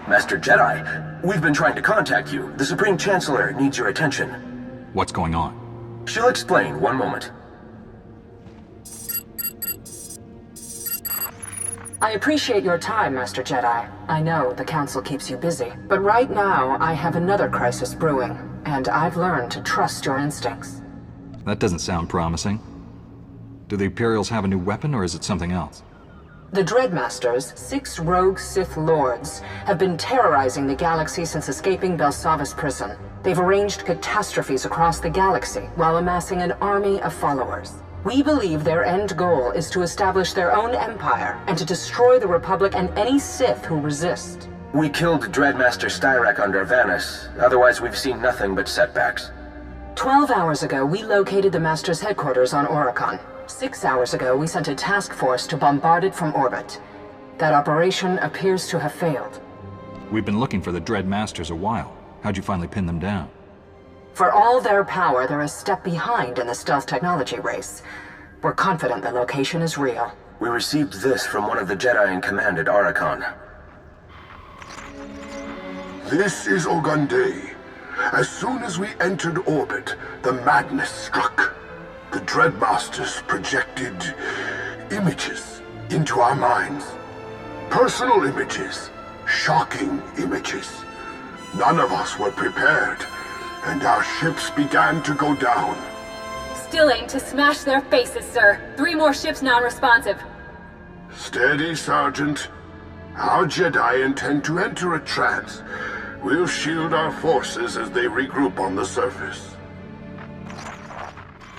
Master Jedi, we've been trying to contact you. The Supreme Chancellor needs your attention. What's going on? She'll explain. One moment. I appreciate your time, Master Jedi. I know the Council keeps you busy. But right now, I have another crisis brewing, and I've learned to trust your instincts. That doesn't sound promising. Do the Imperials have a new weapon, or is it something else? The Dreadmasters, 6 rogue Sith Lords, have been terrorizing the galaxy since escaping Belsavis prison. They've arranged catastrophes across the galaxy while amassing an army of followers. We believe their end goal is to establish their own empire and to destroy the Republic and any Sith who resist. We killed Dreadmaster Styrak under Vanis. Otherwise, we've seen nothing but setbacks. 12 hours ago, we located the Master's headquarters on Oricon. 6 hours ago, we sent a task force to bombard it from orbit. That operation appears to have failed. We've been looking for the Dreadmasters a while. How'd you finally pin them down? For all their power, they're a step behind in the stealth technology race. We're confident the location is real. We received this from one of the Jedi in command at Oricon. This is Ogan-Dei. As soon as we entered orbit, the madness struck. The Dreadmasters projected images into our minds. Personal images. Shocking images. None of us were prepared, and our ships began to go down. Still aim to smash their faces, sir. 3 more ships non-responsive. Steady, Sergeant. Our Jedi intend to enter a trance. We'll shield our forces as they regroup on the surface.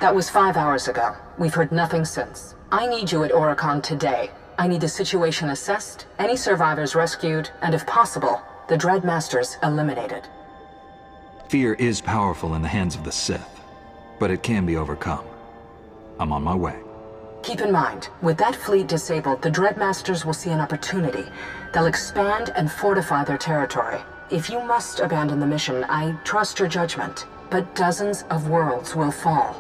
That was 5 hours ago. We've heard nothing since. I need you at Oricon today. I need the situation assessed, any survivors rescued, and if possible, the Dreadmasters eliminated. Fear is powerful in the hands of the Sith, but it can be overcome. I'm on my way. Keep in mind, with that fleet disabled, the Dreadmasters will see an opportunity. They'll expand and fortify their territory. If you must abandon the mission, I trust your judgment, but dozens of worlds will fall.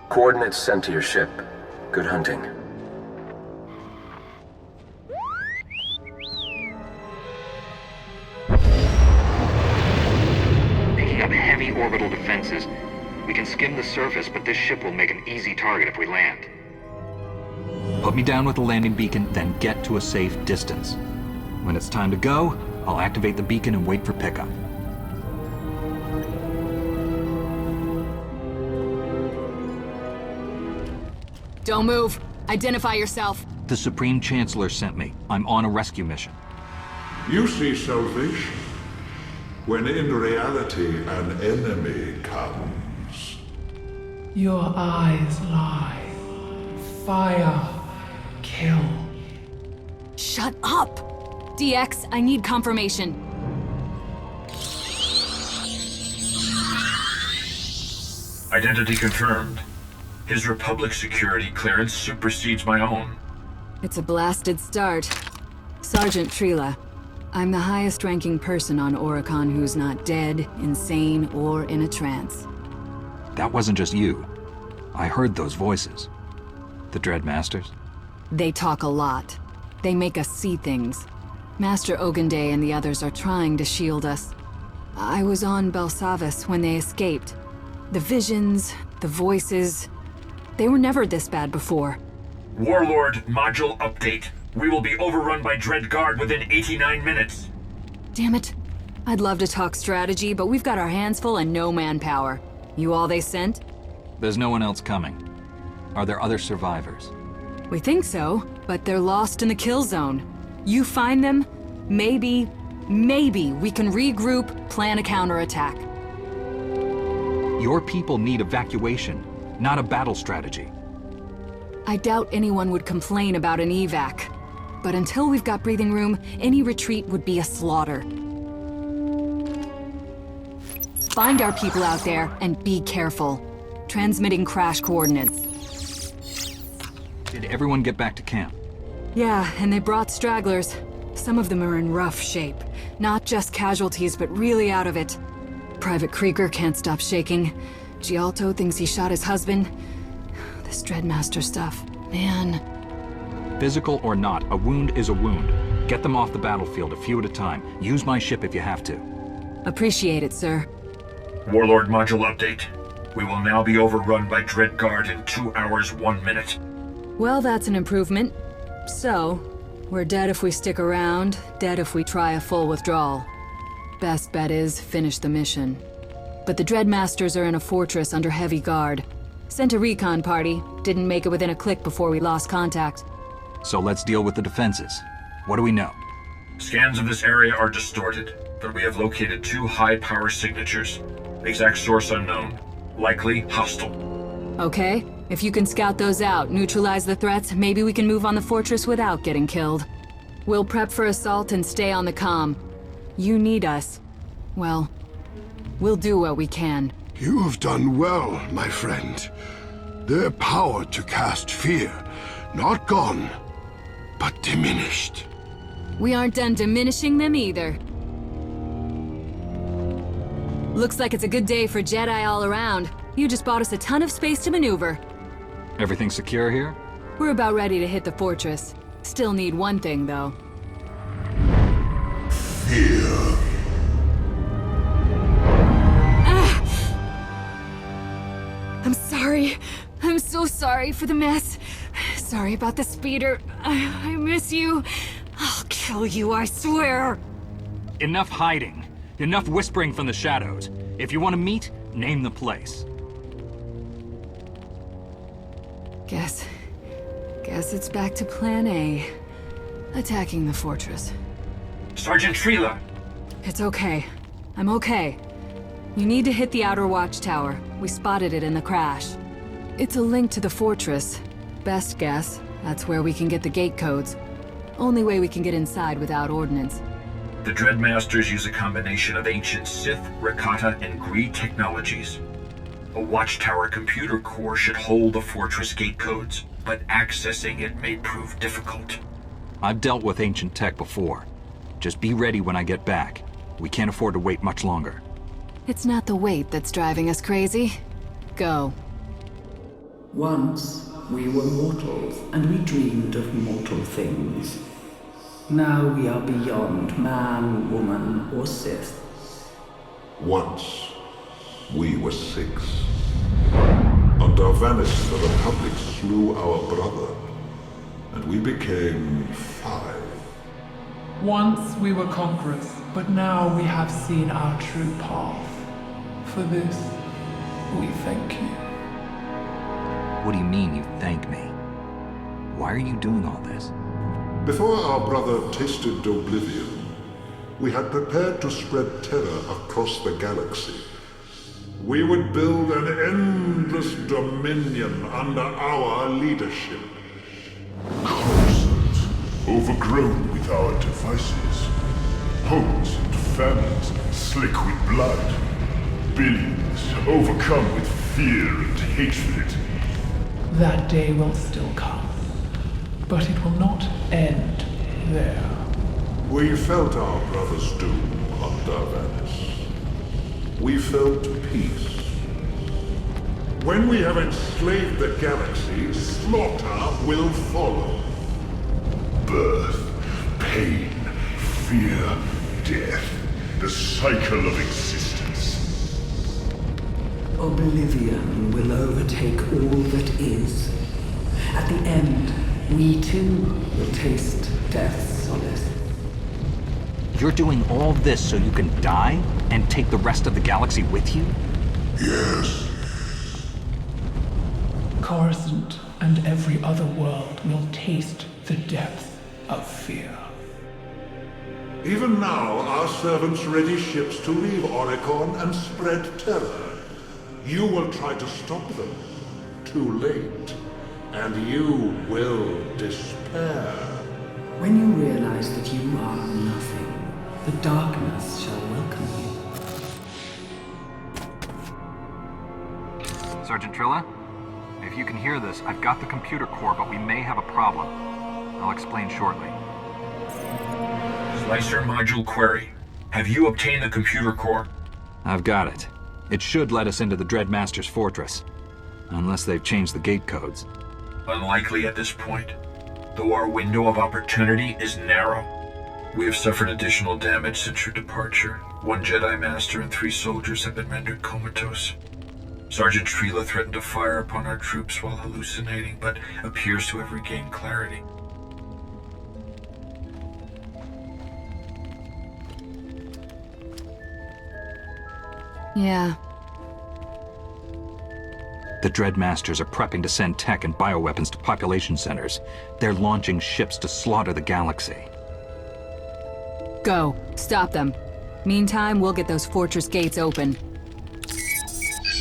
Coordinates sent to your ship. Good hunting. Picking up heavy orbital defenses. We can skim the surface, but this ship will make an easy target if we land. Put me down with the landing beacon, then get to a safe distance. When it's time to go, I'll activate the beacon and wait for pickup. Don't move. Identify yourself. The Supreme Chancellor sent me. I'm on a rescue mission. You see salvation when in reality an enemy comes. Your eyes lie. Fire. Kill. Shut up! DX, I need confirmation. Identity confirmed. His Republic security clearance supersedes my own. It's a blasted start. Sergeant Trila, I'm the highest-ranking person on Oricon who's not dead, insane, or in a trance. That wasn't just you. I heard those voices. The Dreadmasters? They talk a lot. They make us see things. Master Ogan-Dei and the others are trying to shield us. I was on Belsavis when they escaped. The visions, the voices, they were never this bad before. Warlord module update. We will be overrun by Dread Guard within 89 minutes. Damn it. I'd love to talk strategy, but we've got our hands full and no manpower. You all they sent? There's no one else coming. Are there other survivors? We think so, but they're lost in the kill zone. You find them, maybe we can regroup, plan a counterattack. Your people need evacuation, not a battle strategy. I doubt anyone would complain about an evac. But until we've got breathing room, any retreat would be a slaughter. Find our people out there and be careful. Transmitting crash coordinates. Did everyone get back to camp? Yeah, and they brought stragglers. Some of them are in rough shape. Not just casualties, but really out of it. Private Krieger can't stop shaking. Gialto thinks he shot his husband. This Dreadmaster stuff, man. Physical or not, a wound is a wound. Get them off the battlefield, a few at a time. Use my ship if you have to. Appreciate it, sir. Warlord module update. We will now be overrun by Dreadguard in 2 hours, 1 minute. Well, that's an improvement. So, we're dead if we stick around, dead if we try a full withdrawal. Best bet is finish the mission. But the Dreadmasters are in a fortress under heavy guard. Sent a recon party, didn't make it within a click before we lost contact. So let's deal with the defenses. What do we know? Scans of this area are distorted, but we have located 2 high-power signatures. Exact source unknown. Likely hostile. Okay, if you can scout those out, neutralize the threats, maybe we can move on the fortress without getting killed. We'll prep for assault and stay on the comm. You need us. Well, we'll do what we can. You have done well, my friend. Their power to cast fear, not gone, but diminished. We aren't done diminishing them either. Looks like it's a good day for Jedi all around. You just bought us a ton of space to maneuver. Everything secure here? We're about ready to hit the fortress. Still need one thing, though. Fear. I'm sorry. I'm so sorry for the mess. Sorry about the speeder. I miss you. I'll kill you, I swear. Enough hiding. Enough whispering from the shadows. If you want to meet, name the place. Guess it's back to Plan A. Attacking the fortress. Sergeant Trila! It's okay. I'm okay. You need to hit the outer watchtower. We spotted it in the crash. It's a link to the fortress. Best guess, that's where we can get the gate codes. Only way we can get inside without ordnance. The Dreadmasters use a combination of ancient Sith, Rakata, and Greed technologies. A watchtower computer core should hold the fortress gate codes, but accessing it may prove difficult. I've dealt with ancient tech before. Just be ready when I get back. We can't afford to wait much longer. It's not the wait that's driving us crazy. Go. Once, we were mortals, and we dreamed of mortal things. Now we are beyond man, woman, or Sith. Once, we were 6. Under Vanis, the Republic slew our brother, and we became 5. Once we were conquerors, but now we have seen our true path. For this, we thank you. What do you mean you thank me? Why are you doing all this? Before our brother tasted oblivion, we had prepared to spread terror across the galaxy. We would build an endless dominion under our leadership. Coruscant, overgrown with our devices. Homes and families slick with blood. Billions overcome with fear and hatred. That day will still come, but it will not end there. We felt our brother's doom under Vanis. We felt peace. When we have enslaved the galaxy, slaughter will follow. Birth, pain, fear, death. The cycle of existence. Oblivion will overtake all that is. At the end, we too will taste death's solace. You're doing all this so you can die and take the rest of the galaxy with you? Yes. Coruscant and every other world will taste the depth of fear. Even now, our servants ready ships to leave Oricon and spread terror. You will try to stop them. Too late. And you will despair. When you realize that you are nothing, the darkness shall welcome you. Sergeant Trilla? If you can hear this, I've got the computer core, but we may have a problem. I'll explain shortly. Slicer module query. Have you obtained the computer core? I've got it. It should let us into the Dreadmaster's fortress. Unless they've changed the gate codes. Unlikely at this point. though our window of opportunity is narrow. We have suffered additional damage since your departure. 1 Jedi Master and 3 soldiers have been rendered comatose. Sergeant Trila threatened to fire upon our troops while hallucinating, but appears to have regained clarity. Yeah. The Dreadmasters are prepping to send tech and bioweapons to population centers. They're launching ships to slaughter the galaxy. Go. Stop them. Meantime, we'll get those fortress gates open.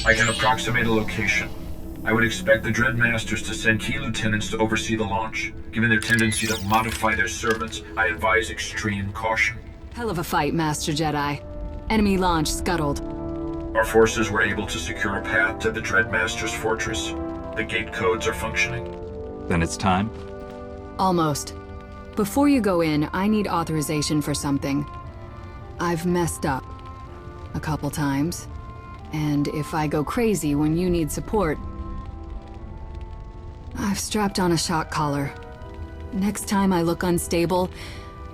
I can approximate a location. I would expect the Dreadmasters to send key lieutenants to oversee the launch. Given their tendency to modify their servants, I advise extreme caution. Hell of a fight, Master Jedi. Enemy launch scuttled. Our forces were able to secure a path to the Dreadmaster's fortress. The gate codes are functioning. Then it's time? Almost. Before you go in, I need authorization for something. I've messed up. A couple times. And if I go crazy when you need support... I've strapped on a shock collar. Next time I look unstable,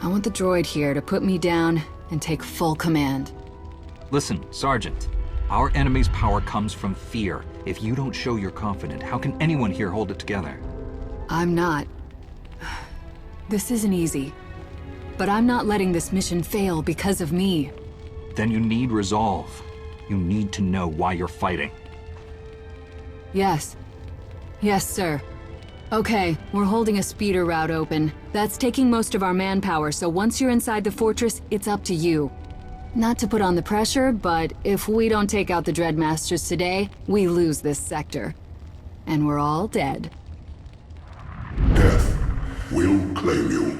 I want the droid here to put me down and take full command. Listen, Sergeant. Our enemy's power comes from fear. If you don't show you're confident, how can anyone here hold it together? I'm not. This isn't easy. But I'm not letting this mission fail because of me. Then you need resolve. You need to know why you're fighting. Yes. Yes, sir. Okay, we're holding a speeder route open. That's taking most of our manpower, so once you're inside the fortress, it's up to you. Not to put on the pressure, but if we don't take out the Dreadmasters today, we lose this sector. And we're all dead. Death will claim you,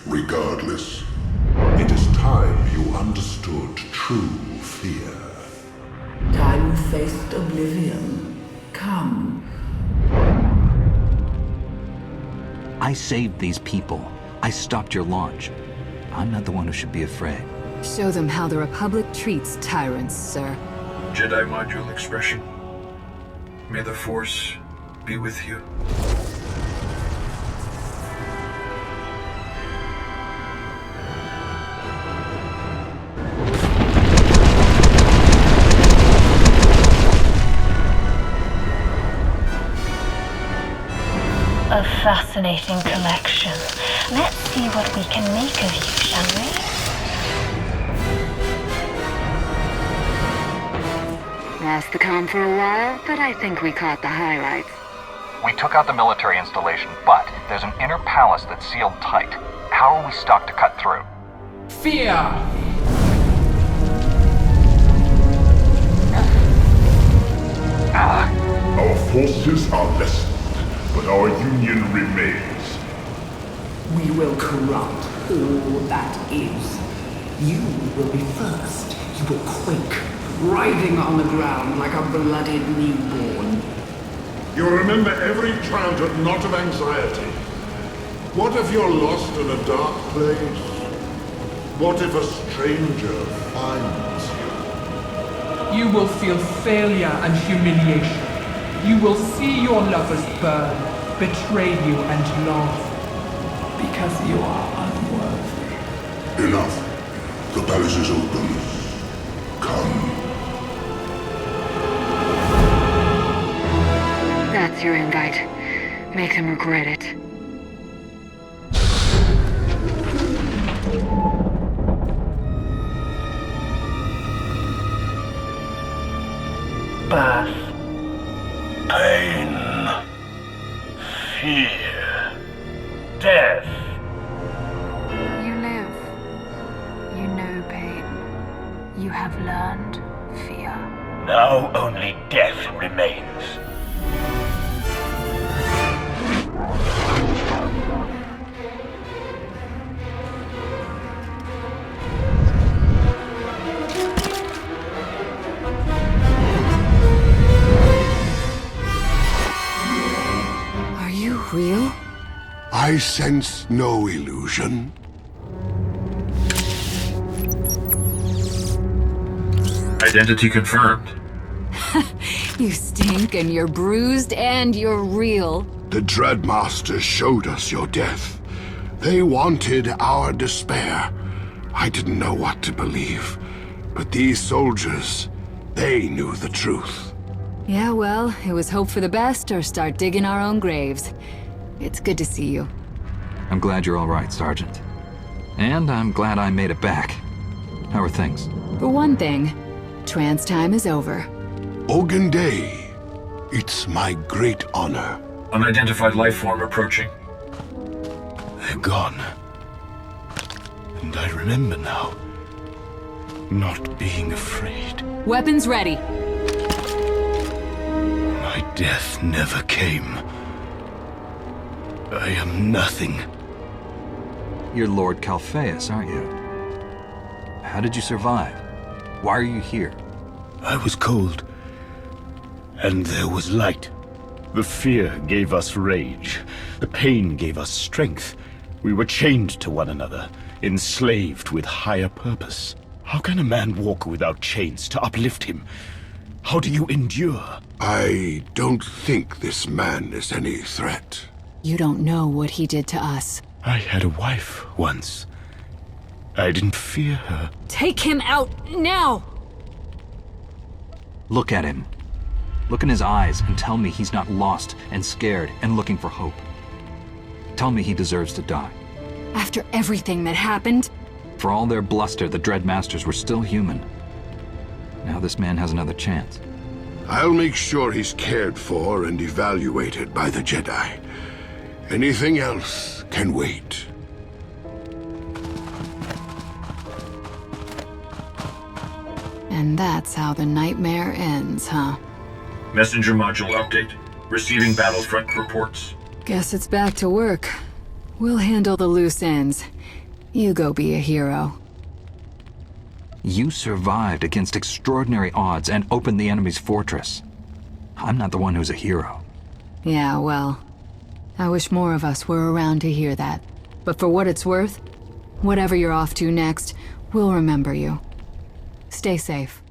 regardless. It is time you understood true fear. Time faced oblivion. Come. I saved these people. I stopped your launch. I'm not the one who should be afraid. Show them how the Republic treats tyrants, sir. Jedi module expression. May the Force be with you. A fascinating collection. Let's see what we can make of you, shall we? Lost the comm for a while, but I think we caught the highlights. We took out the military installation, but there's an inner palace that's sealed tight. How are we stuck to cut through? Fear! Our forces are lessened, but our union remains. We will corrupt all that is. You will be first. You will quake, writhing on the ground like a blooded newborn. You'll remember every childhood knot of anxiety. What if you're lost in a dark place? What if a stranger finds you? You will feel failure and humiliation. You will see your lovers burn, betray you and laugh. Because you are unworthy. Enough. The palace is open. Come. That's your invite. Make them regret it. Birth. Pain. Fear. Death. You live. You know pain. You have learned fear. Now only death remains. Are you real? I sense no illusion. Identity confirmed. You stink and you're bruised and you're real. The Dreadmasters showed us your death. They wanted our despair. I didn't know what to believe. But these soldiers, they knew the truth. Yeah, well, it was hope for the best or start digging our own graves. It's good to see you. I'm glad you're all right, Sergeant. And I'm glad I made it back. How are things? For one thing, trance time is over. Ogan-Dei, it's my great honor. Unidentified life form approaching. They're gone. And I remember now. Not being afraid. Weapons ready. My death never came. I am nothing. You're Lord Calpheus, aren't you? How did you survive? Why are you here? I was cold. And there was light. The fear gave us rage. The pain gave us strength. We were chained to one another, enslaved with higher purpose. How can a man walk without chains to uplift him? How do you endure? I don't think this man is any threat. You don't know what he did to us. I had a wife once. I didn't fear her. Take him out now! Look at him. Look in his eyes and tell me he's not lost and scared and looking for hope. Tell me he deserves to die. After everything that happened? For all their bluster, the Dreadmasters were still human. Now this man has another chance. I'll make sure he's cared for and evaluated by the Jedi. Anything else can wait. And that's how the nightmare ends, huh? Messenger module update. Receiving battlefront reports. Guess it's back to work. We'll handle the loose ends. You go be a hero. You survived against extraordinary odds and opened the enemy's fortress. I'm not the one who's a hero. Yeah, well, I wish more of us were around to hear that. But for what it's worth, whatever you're off to next, we'll remember you. Stay safe.